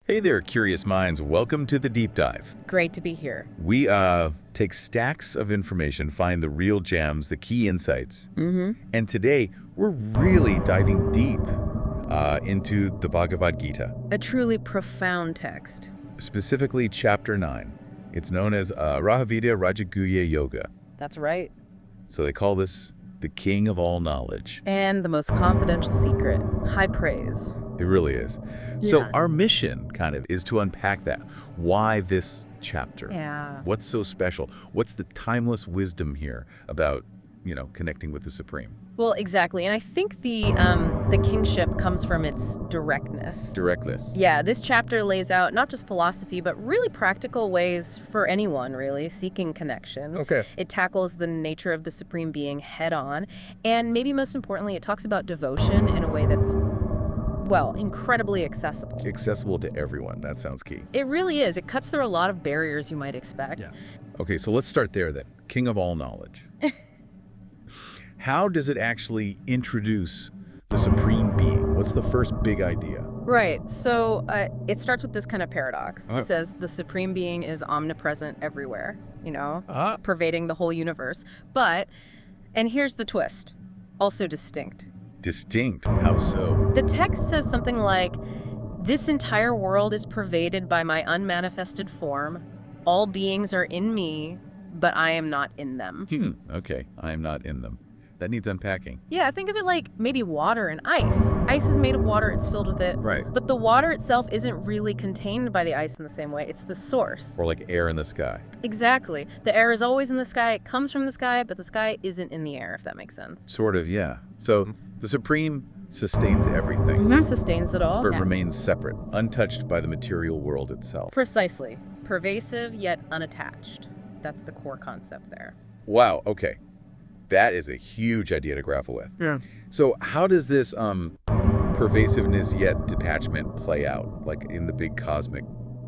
Hey there, curious minds. Welcome to the Deep Dive. Great to be here. We take stacks of information, find the real gems, the key insights. And today, we're really diving deep into the Bhagavad Gita. A truly profound text. Specifically, Chapter 9. It's known as Rajvidya Rajguhya Yoga. That's right. So they call this the king of all knowledge. And the most confidential secret. High praise. It really is. Yeah. So our mission kind of is to unpack that. Why this chapter? Yeah. What's so special? What's the timeless wisdom here about, connecting with the Supreme? Well, exactly. And I think the kingship comes from its directness. Directness. Yeah, this chapter lays out not just philosophy, but really practical ways for anyone, really, seeking connection. Okay. It tackles the nature of the Supreme Being head on. And maybe most importantly, it talks about devotion in a way that's, well, incredibly accessible. Accessible to everyone. That sounds key. It really is. It cuts through a lot of barriers you might expect. Yeah. Okay, so let's start there then. King of all knowledge. How does it actually introduce the Supreme Being? What's the first big idea? Right. So it starts with this kind of paradox. Oh. It says the Supreme Being is omnipresent everywhere, pervading the whole universe. And here's the twist, also distinct. Distinct? How so? The text says something like, this entire world is pervaded by my unmanifested form. All beings are in me, but I am not in them. Okay, I am not in them. That needs unpacking. Yeah, think of it like maybe water and ice. Ice is made of water, it's filled with it. Right. But the water itself isn't really contained by the ice in the same way. It's the source. Or like air in the sky. Exactly. The air is always in the sky. It comes from the sky, but the sky isn't in the air, if that makes sense. Sort of, yeah. So the Supreme sustains everything. Sustains it all. But Yeah. remains separate, untouched by the material world itself. Precisely. Pervasive yet unattached. That's the core concept there. Wow, okay. That is a huge idea to grapple with. Yeah. So how does this pervasiveness yet detachment play out, like in the big cosmic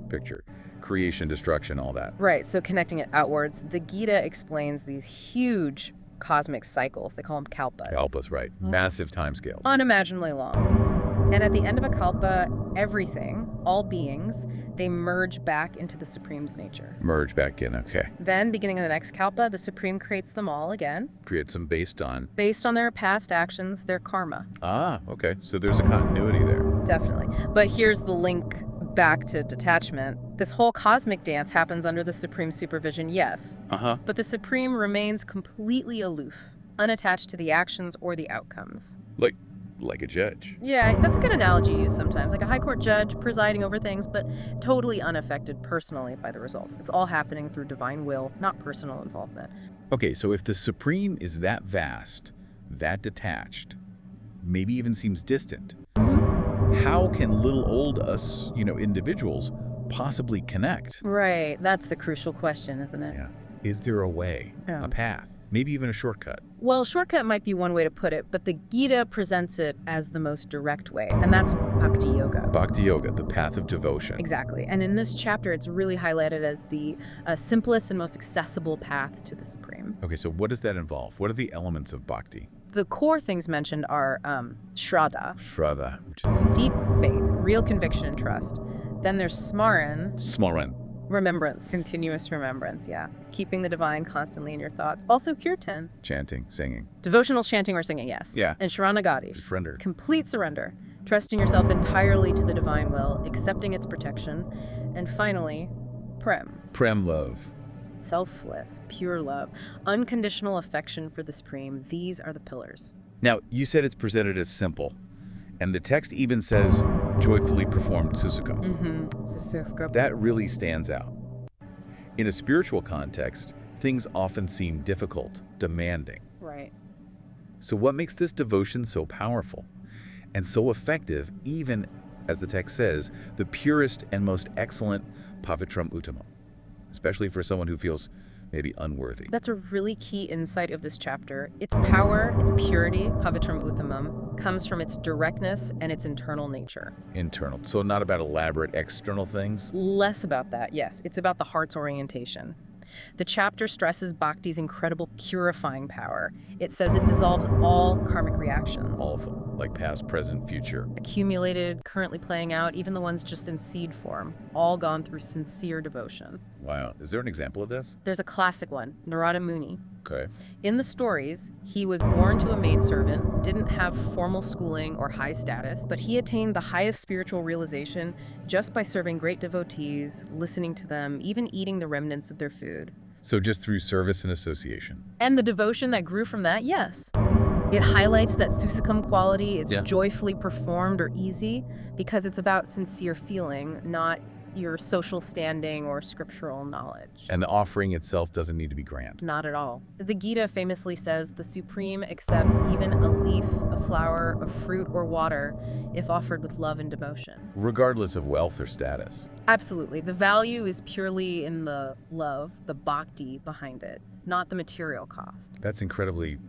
picture? Creation, destruction, all that. Right, so connecting it outwards, the Gita explains these huge cosmic cycles. They call them kalpas. Kalpas, right. Massive timescale. Unimaginably long. And at the end of a kalpa, everything, all beings, they merge back into the Supreme's nature. Merge back in, okay. Then, beginning of the next kalpa, the Supreme creates them all again. Create some based on. Based on their past actions, their karma. Ah, okay. So there's a continuity there. Definitely. But here's the link back to detachment. This whole cosmic dance happens under the Supreme supervision, yes. But the Supreme remains completely aloof, unattached to the actions or the outcomes. Like a judge. Yeah, that's a good analogy used sometimes. Like a high court judge presiding over things, but totally unaffected personally by the results. It's all happening through divine will, not personal involvement. Okay, so if the Supreme is that vast, that detached, maybe even seems distant, how can little old us, individuals, possibly connect? Right, that's the crucial question, isn't it? Yeah. Is there a way, Yeah. a path, maybe even a shortcut? Well, shortcut might be one way to put it, but the Gita presents it as the most direct way, and that's Bhakti Yoga. Bhakti Yoga, the path of devotion. Exactly. And in this chapter, it's really highlighted as the simplest and most accessible path to the Supreme. Okay, so what does that involve? What are the elements of Bhakti? The core things mentioned are Shraddha, Shraddha, which is deep faith, real conviction and trust. Then there's Smaran, Smaran. remembrance, continuous remembrance, yeah. Keeping the divine constantly in your thoughts. Also Kirtan, Chanting, singing. devotional chanting or singing, yes. Yeah. And Sharanagati, Surrender. complete surrender, trusting yourself entirely to the divine will, accepting its protection. And finally, Prem, Prem love. selfless, pure love, unconditional affection for the Supreme. These are the pillars. Now, you said it's presented as simple, and the text even says joyfully performed susukam. That really stands out. In a spiritual context, things often seem difficult, demanding. Right. So what makes this devotion so powerful and so effective, even, as the text says, the purest and most excellent pavitram uttamam, especially for someone who feels maybe unworthy? That's a really key insight of this chapter. Its power, its purity, pavitram uttamam, comes from its directness and its internal nature. Internal. So not about elaborate external things? Less about that, yes. It's about the heart's orientation. The chapter stresses Bhakti's incredible purifying power. It says it dissolves all karmic reactions. All of them. like past, present, future. Accumulated, currently playing out, even the ones just in seed form, all gone through sincere devotion. Wow. Is there an example of this? There's a classic one, Narada Muni. Okay. In the stories, he was born to a maidservant, didn't have formal schooling or high status, but he attained the highest spiritual realization just by serving great devotees, listening to them, even eating the remnants of their food. So just through service and association. And the devotion that grew from that, yes. It highlights that susukam quality is joyfully performed or easy because it's about sincere feeling, not your social standing or scriptural knowledge. And the offering itself doesn't need to be grand. Not at all. The Gita famously says the Supreme accepts even a leaf, a flower, a fruit, or water if offered with love and devotion. Regardless of wealth or status. Absolutely. The value is purely in the love, the bhakti behind it, not the material cost. That's incredibly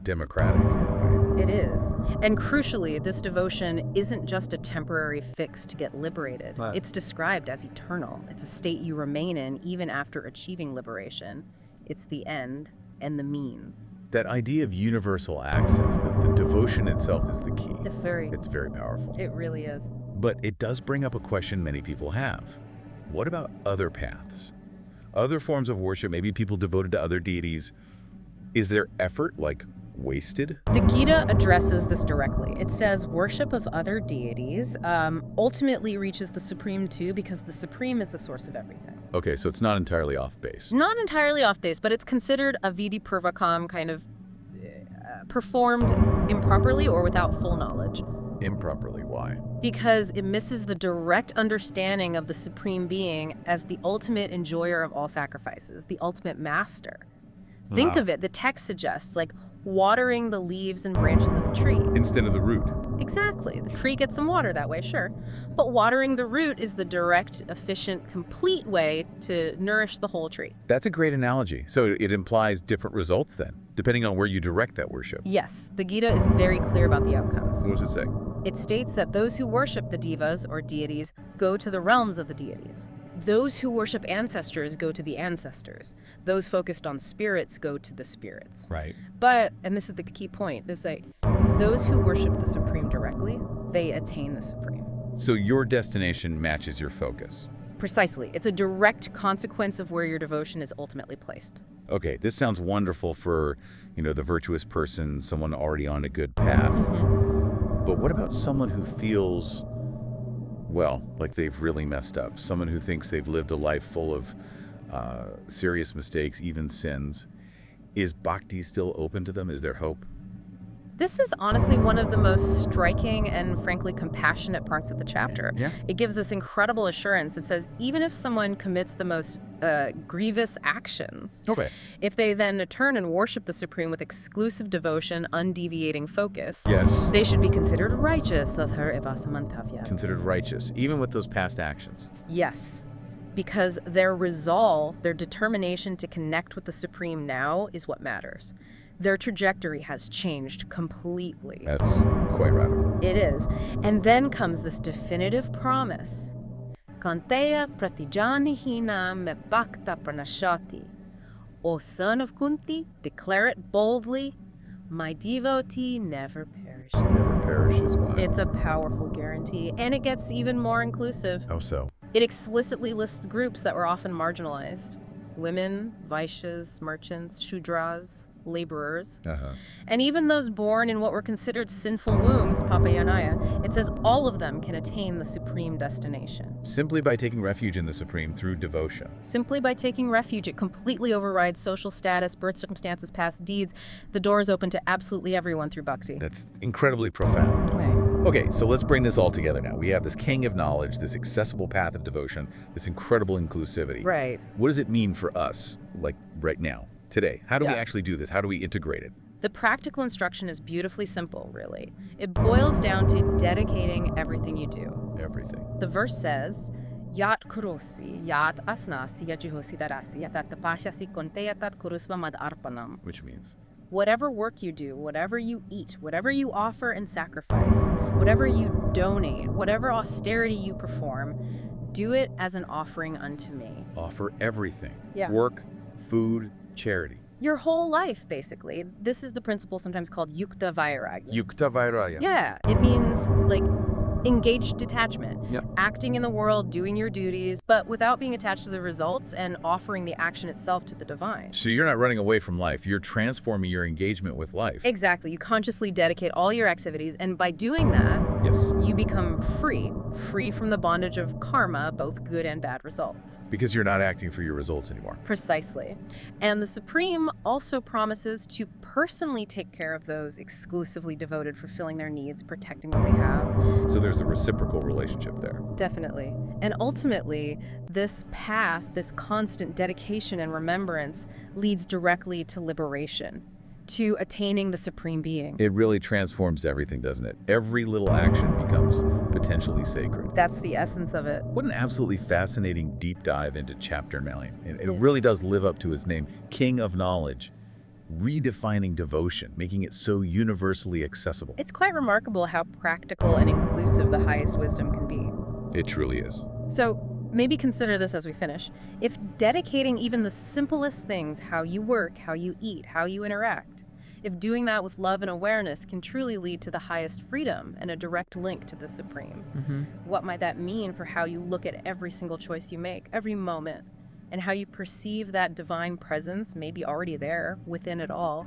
democratic in a way. It is. And crucially, this devotion isn't just a temporary fix to get liberated. Right. It's described as eternal. It's a state you remain in even after achieving liberation. It's the end and the means. That idea of universal access, that the devotion itself is the key. It's very powerful. It really is. But it does bring up a question many people have. What about other paths? Other forms of worship, maybe people devoted to other deities. Is their effort, wasted? The Gita addresses this directly. It says worship of other deities ultimately reaches the Supreme too, because the Supreme is the source of everything. Okay, so it's not entirely off base. Not entirely off base, but it's considered a vidi purvakam, kind of performed improperly or without full knowledge. Improperly, why? Because it misses the direct understanding of the Supreme Being as the ultimate enjoyer of all sacrifices, the ultimate master. Think of it, the text suggests, watering the leaves and branches of a tree. Instead of the root. Exactly. The tree gets some water that way, sure. But watering the root is the direct, efficient, complete way to nourish the whole tree. That's a great analogy. So it implies different results then, depending on where you direct that worship. Yes, the Gita is very clear about the outcomes. What does it say? It states that those who worship the devas, or deities, go to the realms of the deities. Those who worship ancestors go to the ancestors. Those focused on spirits go to the spirits. Right. But, and this is the key point, those who worship the Supreme directly, they attain the Supreme. So your destination matches your focus. Precisely. It's a direct consequence of where your devotion is ultimately placed. Okay, this sounds wonderful for, the virtuous person, someone already on a good path. But what about someone who feels, like they've really messed up? Someone who thinks they've lived a life full of serious mistakes, even sins. Is bhakti still open to them? Is there hope? This is honestly one of the most striking and frankly compassionate parts of the chapter. Yeah. It gives this incredible assurance. It says even if someone commits the most grievous actions, if they then turn and worship the Supreme with exclusive devotion, undeviating focus, they should be considered righteous. Considered righteous, even with those past actions. Yes. Because their resolve, their determination to connect with the Supreme now is what matters. Their trajectory has changed completely. That's quite radical. It is. And then comes this definitive promise. Kanteya pratijanihina me bhakta pranashati. O son of Kunti, declare it boldly, my devotee never perishes. Never perishes, wow. It's a powerful guarantee, and it gets even more inclusive. How so? It explicitly lists groups that were often marginalized. Women, Vaishyas, merchants, Shudras, laborers, and even those born in what were considered sinful wombs, Papayanaya. It says all of them can attain the Supreme destination. Simply by taking refuge in the Supreme through devotion. Simply by taking refuge, it completely overrides social status, birth circumstances, past deeds. The door is open to absolutely everyone through Bhakti. That's incredibly profound. Right. Okay, so let's bring this all together now. We have this king of knowledge, this accessible path of devotion, this incredible inclusivity. Right. What does it mean for us, right now, today? How do we actually do this? How do we integrate it? The practical instruction is beautifully simple, really. It boils down to dedicating everything you do. Everything. The verse says, Yat kurosi, yat asnasi, yajuhosi darasi, yatat tapashasi konteyatat kurusva mad arpanam. Which means? Whatever work you do, whatever you eat, whatever you offer and sacrifice, whatever you donate, whatever austerity you perform, do it as an offering unto me. Offer everything. Yeah. Work, food, charity. Your whole life, basically. This is the principle sometimes called yukta vairagya. Yukta vairagya. Yeah, it means like engaged detachment, Yep. acting in the world, doing your duties, but without being attached to the results and offering the action itself to the divine. So you're not running away from life. You're transforming your engagement with life. Exactly. You consciously dedicate all your activities, and by doing that, Yes. you become free from the bondage of karma, both good and bad results. Because you're not acting for your results anymore. Precisely. And the Supreme also promises to personally take care of those exclusively devoted, fulfilling their needs, protecting what they have. So there's a reciprocal relationship there. Definitely. And ultimately, this path, this constant dedication and remembrance leads directly to liberation, to attaining the Supreme Being. It really transforms everything, doesn't it? Every little action becomes potentially sacred. That's the essence of it. What an absolutely fascinating deep dive into Chapter 9. It really does live up to its name, King of Knowledge, redefining devotion, making it so universally accessible. It's quite remarkable how practical and inclusive the highest wisdom can be. It truly is. So maybe consider this as we finish. If dedicating even the simplest things, how you work, how you eat, how you interact, if doing that with love and awareness can truly lead to the highest freedom and a direct link to the Supreme, what might that mean for how you look at every single choice you make, every moment, and how you perceive that divine presence maybe already there within it all?